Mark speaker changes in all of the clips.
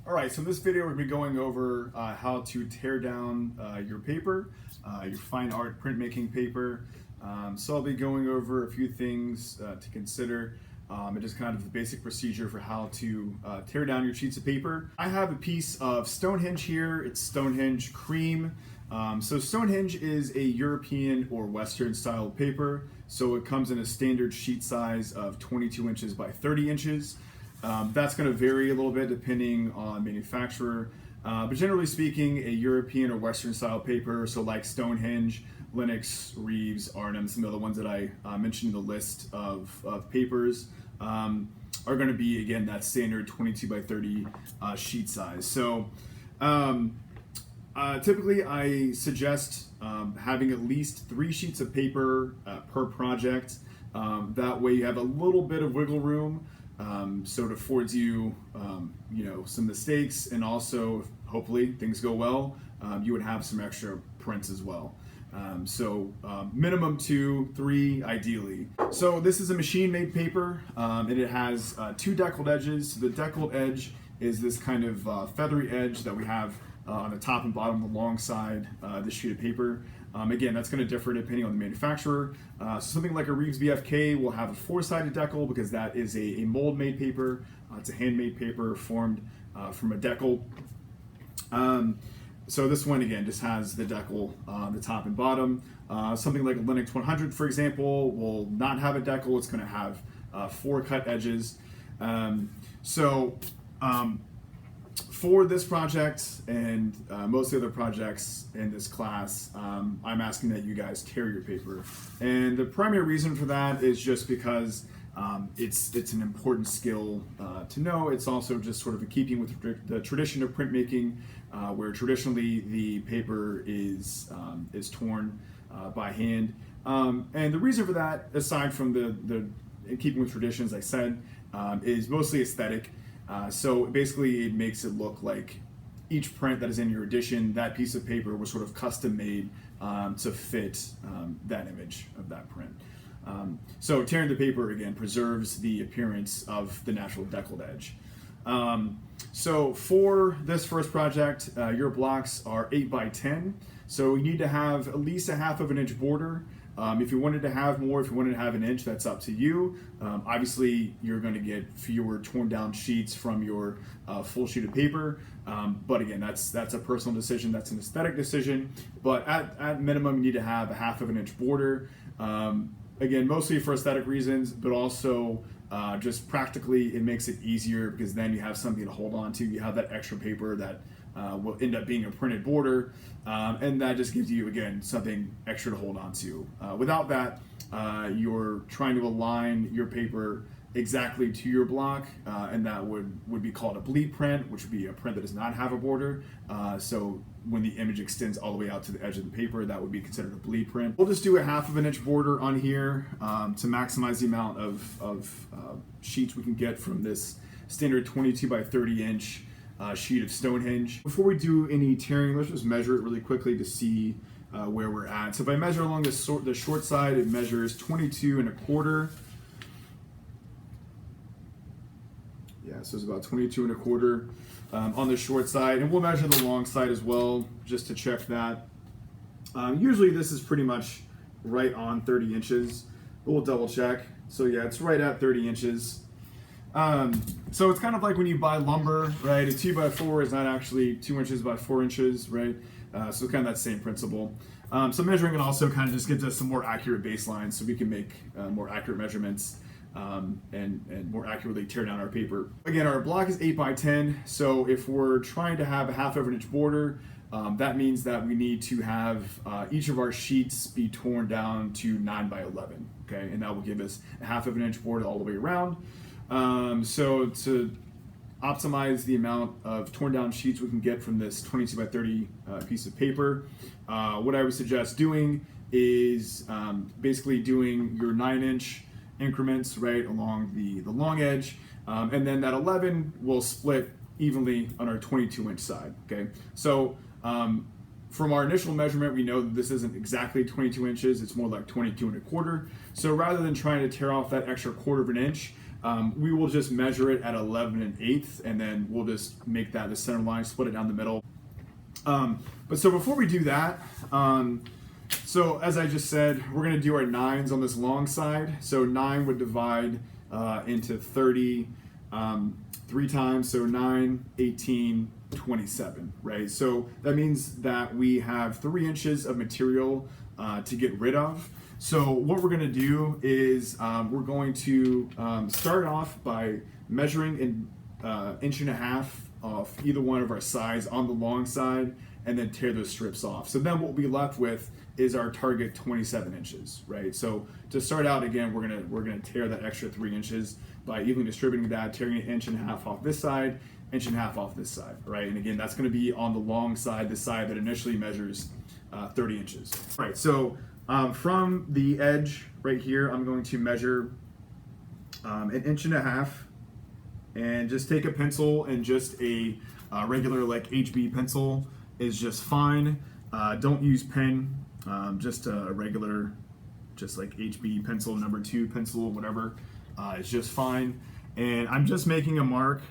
Speaker 1: All right, so in this video we're going to be going over how to tear down your paper, your fine art printmaking paper. So I'll be going over a few things to consider and just kind of the basic procedure for how to tear down your sheets of paper. I have a piece of Stonehenge here. It's Stonehenge Cream. So Stonehenge is a European or Western style paper. So it comes in a standard sheet size of 22 inches by 30 inches. That's going to vary a little bit depending on manufacturer, but generally speaking, a European or Western style paper, so like Stonehenge, Lenox, Reeves, Arnhem, some of the ones that I mentioned in the list of papers, are going to be, again, that standard 22 by 30 sheet size. So typically I suggest having at least 3 sheets of paper per project. That way you have a little bit of wiggle room. So it affords you, some mistakes, and also, hopefully, things go well, you would have some extra prints as well. Minimum 2, 3, ideally. So this is a machine-made paper, and it has 2 deckled edges. So the deckled edge is this kind of feathery edge that we have on the top and bottom alongside this sheet of paper. Again, that's going to differ depending on the manufacturer. So something like a Reeves BFK will have a 4-sided decal because that is a mold-made paper. It's a handmade paper formed from a decal. So this one, again, just has the decal on the top and bottom. Something like a Lenox 100, for example, will not have a decal. It's going to have 4 cut edges. For this project and most of the other projects in this class, I'm asking that you guys tear your paper. And the primary reason for that is just because it's an important skill to know. It's also just sort of in keeping with the tradition of printmaking, where traditionally the paper is torn by hand. And the reason for that, aside from the in keeping with tradition, as I said, is mostly aesthetic. So basically it makes it look like each print that is in your edition, that piece of paper was sort of custom made to fit that image of that print. So tearing the paper, again, preserves the appearance of the natural deckled edge. So for this first project, your blocks are 8 by 10. So you need to have at least a 1/2 inch border. If you wanted to have more, if you wanted to have 1 inch, that's up to you. Obviously, you're going to get fewer torn down sheets from your full sheet of paper. But again, that's a personal decision. That's an aesthetic decision. But at minimum, you need to have a 1/2 inch border. Again, mostly for aesthetic reasons, but also just practically, it makes it easier because then you have something to hold on to. You have that extra paper that will end up being a printed border, and that just gives you, again, something extra to hold on to. Without that, you're trying to align your paper exactly to your block, and that would be called a bleed print, which would be a print that does not have a border. So when the image extends all the way out to the edge of the paper, that would be considered a bleed print. We'll just do a 1/2 inch border on here to maximize the amount of sheets we can get from this standard 22 by 30 inch sheet of Stonehenge. Before we do any tearing, let's just measure it really quickly to see where we're at. So if I measure along the short side, it measures 22 1/4. Yeah, so it's about 22 1/4 on the short side, and we'll measure the long side as well just to check that. Usually this is pretty much right on 30 inches, but we'll double check. So yeah, it's right at 30 inches. So it's kind of like when you buy lumber, right? A 2x4 is not actually 2 inches by 4 inches, right? So kind of that same principle. So measuring it also kind of just gives us some more accurate baselines so we can make more accurate measurements and more accurately tear down our paper. Again, our block is 8 by 10. So if we're trying to have a 1/2 inch border, that means that we need to have each of our sheets be torn down to 9 by 11, okay? And that will give us a 1/2 inch border all the way around. So to optimize the amount of torn down sheets we can get from this 22 by 30 piece of paper, what I would suggest doing is basically doing your 9-inch increments right along the long edge, and then that 11 will split evenly on our 22-inch side, okay? So from our initial measurement, we know that this isn't exactly 22 inches, it's more like 22 1/4. So rather than trying to tear off that extra 1/4 inch, we will just measure it at 11 1/8, and then we'll just make that the center line, split it down the middle. But so before we do that, so as I just said, we're going to do our 9s on this long side. So 9 would divide into 30 3 times, so 9, 18, 27, right? So that means that we have 3 inches of material to get rid of. So what we're going to do is we're going to start off by measuring an 1.5 inches off either one of our sides on the long side, and then tear those strips off. So then what we'll be left with is our target 27 inches, right? So to start out, again, we're gonna tear that extra 3 inches by evenly distributing that, tearing an 1.5 inches off this side, 1.5 inches off this side, right? And again, that's gonna be on the long side, the side that initially measures 30 inches. All right, so from the edge right here, I'm going to measure 1.5 inches, and just take a pencil, and just a regular like HB pencil is just fine. Don't use pen, just a regular, just like HB pencil, number 2 pencil, whatever, is just fine. And I'm just making a mark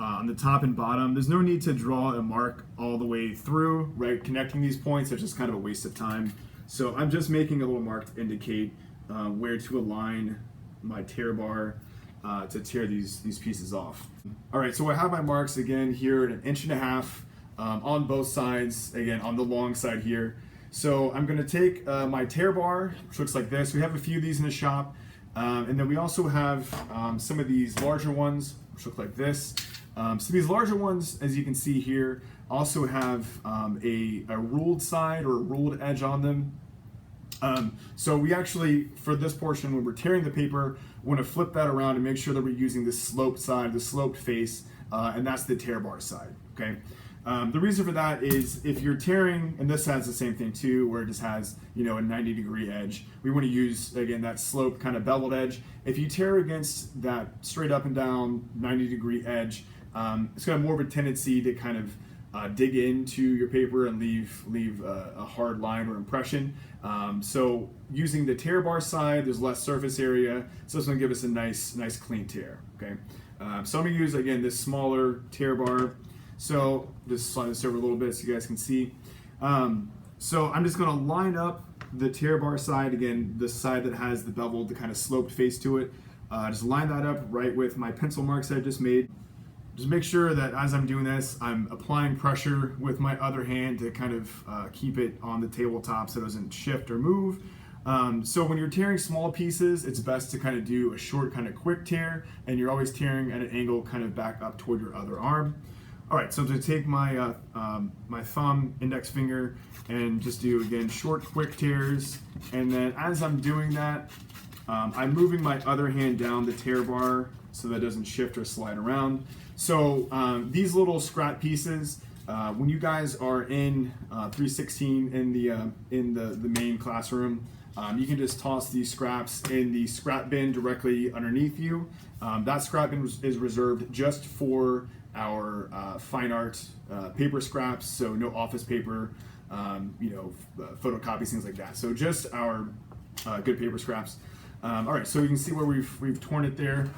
Speaker 1: on the top and bottom. There's no need to draw a mark all the way through, right? Connecting these points is just kind of a waste of time. So I'm just making a little mark to indicate where to align my tear bar to tear these pieces off. All right, so I have my marks again here at 1.5 inches on both sides, again on the long side here. So I'm going to take my tear bar, which looks like this. We have a few of these in the shop, and then we also have some of these larger ones, which look like this. So these larger ones, as you can see here, also have a ruled side or a ruled edge on them. So we actually, for this portion, when we're tearing the paper, we want to flip that around and make sure that we're using the sloped side, the sloped face, and that's the tear bar side, okay? The reason for that is if you're tearing, and this has the same thing too, where it just has, you know, a 90-degree edge, we want to use, again, that sloped kind of beveled edge. If you tear against that straight up and down 90-degree edge, it's got more of a tendency to kind of dig into your paper and leave a hard line or impression. So using the tear bar side, there's less surface area, so it's going to give us a nice clean tear. Okay, so I'm going to use again this smaller tear bar. So just slide this over a little bit so you guys can see. So I'm just going to line up the tear bar side, again the side that has the beveled, the kind of sloped face to it. Just line that up right with my pencil marks that I just made. Just make sure that as I'm doing this, I'm applying pressure with my other hand to kind of keep it on the tabletop so it doesn't shift or move. So when you're tearing small pieces, it's best to kind of do a short, kind of quick tear, and you're always tearing at an angle kind of back up toward your other arm. All right, so to take my my thumb, index finger, and just do, again, short, quick tears, and then as I'm doing that, I'm moving my other hand down the tear bar so that it doesn't shift or slide around. So these little scrap pieces, when you guys are in 316 in the main classroom, you can just toss these scraps in the scrap bin directly underneath you. That scrap bin is reserved just for our fine art paper scraps, so no office paper, photocopies, things like that. So just our good paper scraps. All right, so you can see where we've torn it there.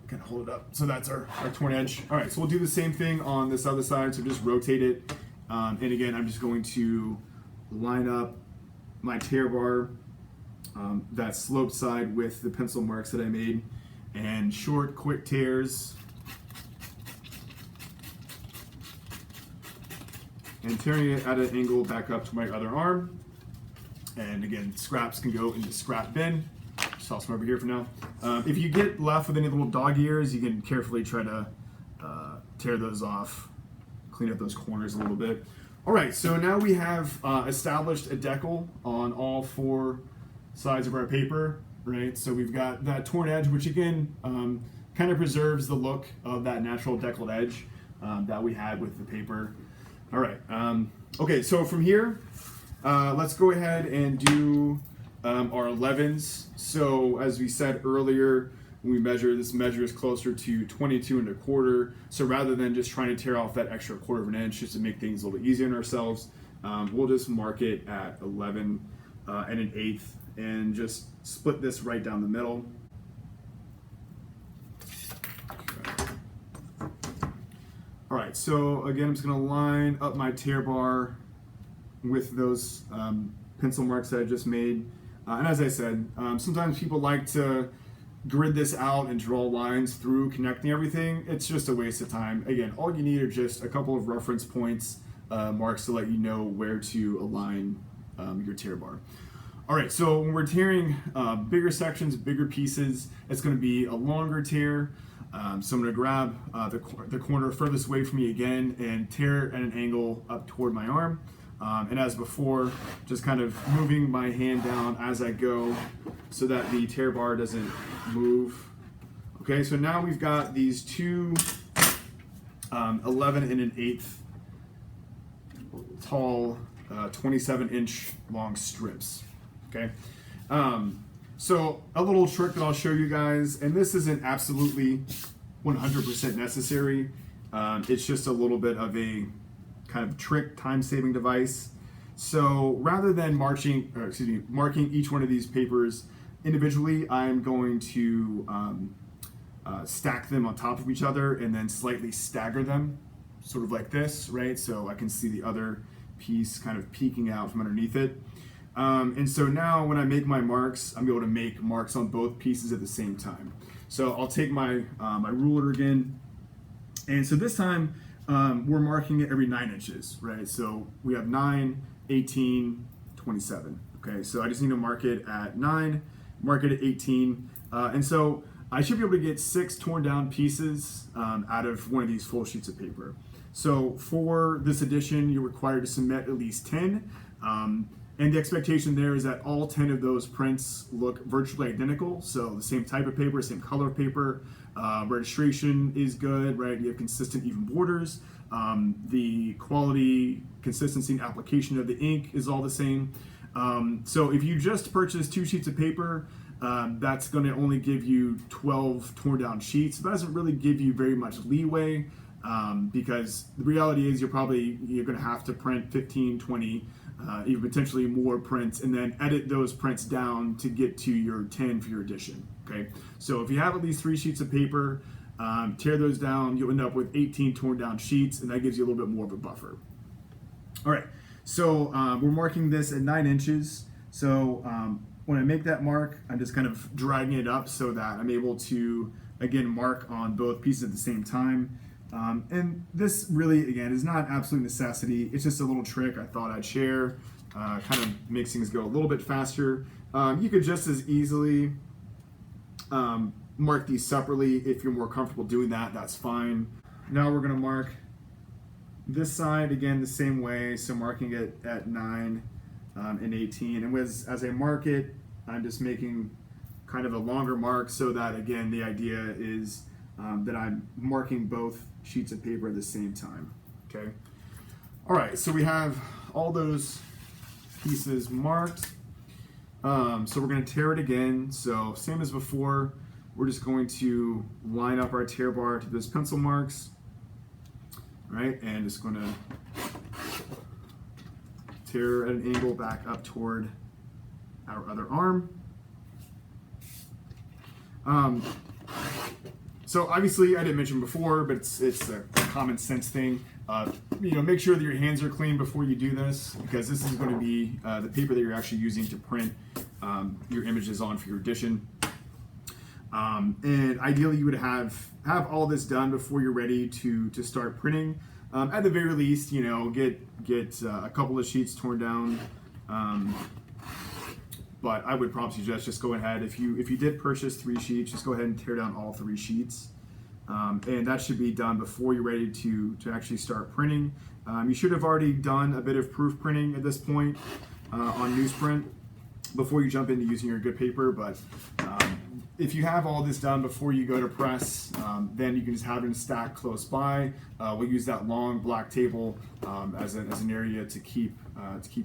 Speaker 1: Kind of hold it up. So that's our torn edge. All right, so we'll do the same thing on this other side. So just rotate it. And again, I'm just going to line up my tear bar, that sloped side with the pencil marks that I made, and short, quick tears. And tearing it at an angle back up to my other arm. And again, scraps can go in the scrap bin. Just toss them over here for now. If you get left with any little dog ears, you can carefully try to tear those off, clean up those corners a little bit. All right, so now we have established a decal on all 4 sides of our paper, right? So we've got that torn edge, which again kind of preserves the look of that natural deckled edge that we had with the paper. All right, okay, so from here, let's go ahead and do our 11s. So as we said earlier, when we measure, this measures closer to 22 1/4. So rather than just trying to tear off that extra 1/4 of an inch just to make things a little bit easier on ourselves, we'll just mark it at 11 1/8 and just split this right down the middle. All right, so again, I'm just gonna line up my tear bar with those pencil marks that I just made. And as I said, sometimes people like to grid this out and draw lines through connecting everything. It's just a waste of time. Again, all you need are just a couple of reference points, marks to let you know where to align your tear bar. All right, so when we're tearing bigger sections, bigger pieces, it's gonna be a longer tear. So I'm gonna grab the corner furthest away from me again and tear at an angle up toward my arm. And as before, just kind of moving my hand down as I go so that the tear bar doesn't move. Okay, so now we've got these two 11 1/8 tall, 27-inch long strips. Okay, so a little trick that I'll show you guys, and this isn't absolutely 100% necessary. It's just a little bit of a kind of trick time-saving device. So rather than marking each one of these papers individually, I'm going to stack them on top of each other and then slightly stagger them, sort of like this, right? So I can see the other piece kind of peeking out from underneath it. And so now when I make my marks, I'm able to make marks on both pieces at the same time. So I'll take my, my ruler again. And so this time we're marking it every 9 inches, right? So we have 9, 18, 27. Okay, so I just need to mark it at 9, mark it at 18. And so I should be able to get 6 torn down pieces out of one of these full sheets of paper. So for this edition, you're required to submit at least 10. And the expectation there is that all 10 of those prints look virtually identical. So the same type of paper, same color of paper, registration is good, right? You have consistent even borders. The quality, consistency, and application of the ink is all the same. So if you just purchase 2 sheets of paper, that's going to only give you 12 torn down sheets. That doesn't really give you very much leeway because the reality is you're going to have to print 15, 20, even potentially more prints, and then edit those prints down to get to your 10 for your edition. Okay, so if you have at least 3 sheets of paper, tear those down, you'll end up with 18 torn down sheets, and that gives you a little bit more of a buffer. All right, so we're marking this at 9 inches. So when I make that mark, I'm just kind of dragging it up so that I'm able to, again, mark on both pieces at the same time. And this really, again, is not absolute necessity. It's just a little trick I thought I'd share. Kind of makes things go a little bit faster. You could just as easily mark these separately. If you're more comfortable doing that, that's fine. Now we're going to mark this side again the same way. So marking it at 9 and 18. And as I mark it, I'm just making kind of a longer mark so that, again, the idea is that I'm marking both sheets of paper at the same time. Okay. All right, so we have all those pieces marked. So we're going to tear it again. So same as before, we're just going to line up our tear bar to those pencil marks, right? And just going to tear at an angle back up toward our other arm. So obviously, I didn't mention before, but it's a common sense thing. Make sure that your hands are clean before you do this, because this is going to be the paper that you're actually using to print your images on for your edition. And ideally, you would have all this done before you're ready to start printing. At the very least, get a couple of sheets torn down. But I would probably suggest just go ahead. If you did purchase 3 sheets, just go ahead and tear down all 3 sheets. And that should be done before you're ready to actually start printing. You should have already done a bit of proof printing at this point on newsprint before you jump into using your good paper. But if you have all this done before you go to press, then you can just have it stacked close by. We'll use that long black table as an area to keep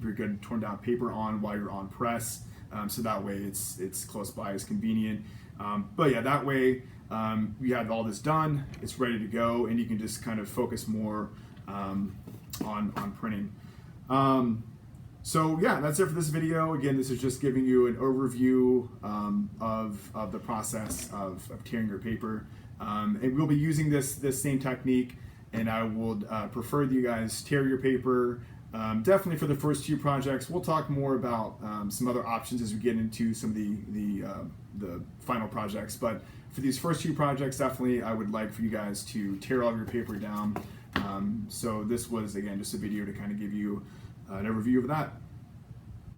Speaker 1: your good torn down paper on while you're on press. So that way it's close by, it's convenient. But yeah, that way you have all this done, it's ready to go, and you can just kind of focus more on printing. So yeah, that's it for this video. Again, this is just giving you an overview of the process of tearing your paper. And we'll be using this same technique and I would prefer that you guys tear your paper. Definitely for the first few projects. We'll talk more about some other options as we get into some of the final projects. But for these first few projects, definitely I would like for you guys to tear all of your paper down. So this was, again, just a video to kind of give you an overview of that.